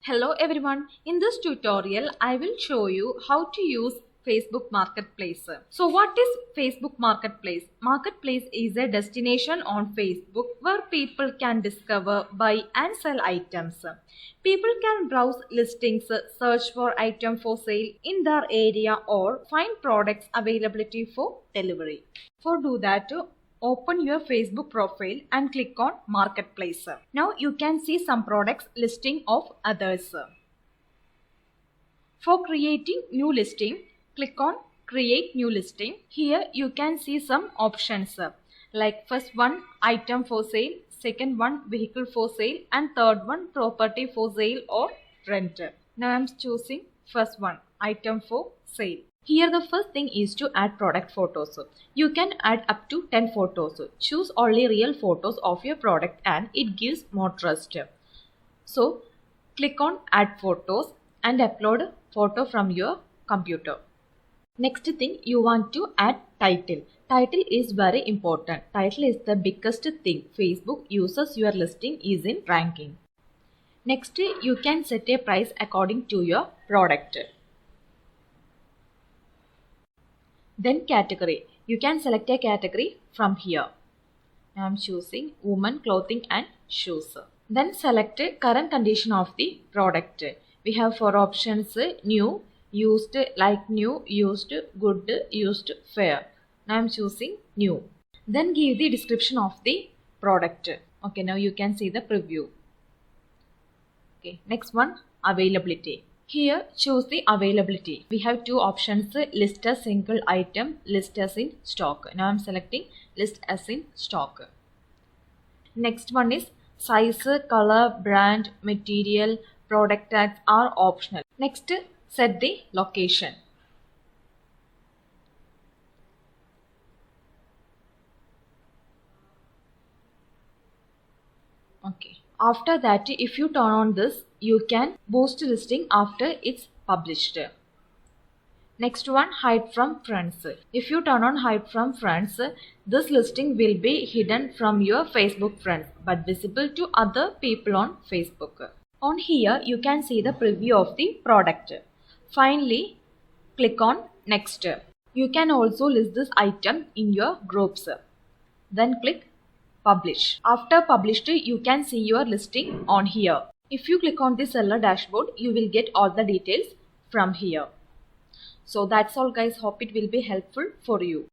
Hello everyone, in this tutorial I will show you how to use Facebook Marketplace. So what is Facebook Marketplace? Marketplace is a destination on Facebook where people can discover, buy and sell items. People can browse listings, search for item for sale in their area or find products availability for delivery. For do that, open your Facebook profile and click on Marketplace. Now you can see some products listing of others. For creating new listing, click on Create New Listing. Here you can see some options like first one item for sale, second one vehicle for sale and third one property for sale or rent. Now I am choosing first one item for sale. Here the first thing is to add product photos. You can add up to 10 photos. Choose only real photos of your product and it gives more trust. So click on add photos and upload a photo from your computer. Next thing, you want to add title. Title is very important. Title is the biggest thing Facebook uses your listing is in ranking. Next, you can set a price according to your product. Then category. You can select a category from here. Now I am choosing women clothing and shoes. Then select current condition of the product. We have 4 options: new, used, like new, used, good, used, fair. Now I am choosing new. Then give the description of the product. Okay, now you can see the preview. Okay, next one, availability. Here choose the availability. We have 2 options: list as single item, list as in stock. Now I am selecting list as in stock. Next one is size, color, brand, material, product tags are optional. Next, set the location. Okay. After that, if you turn on this, you can boost listing after it's published. Next one, hide from friends. If you turn on hide from friends, this listing will be hidden from your Facebook friends but visible to other people on Facebook. On here, you can see the preview of the product. Finally, click on next. You can also list this item in your groups. Then click publish. After published, you can see your listing on here. If you click on the seller dashboard, you will get all the details from here. So that's all guys. Hope it will be helpful for you.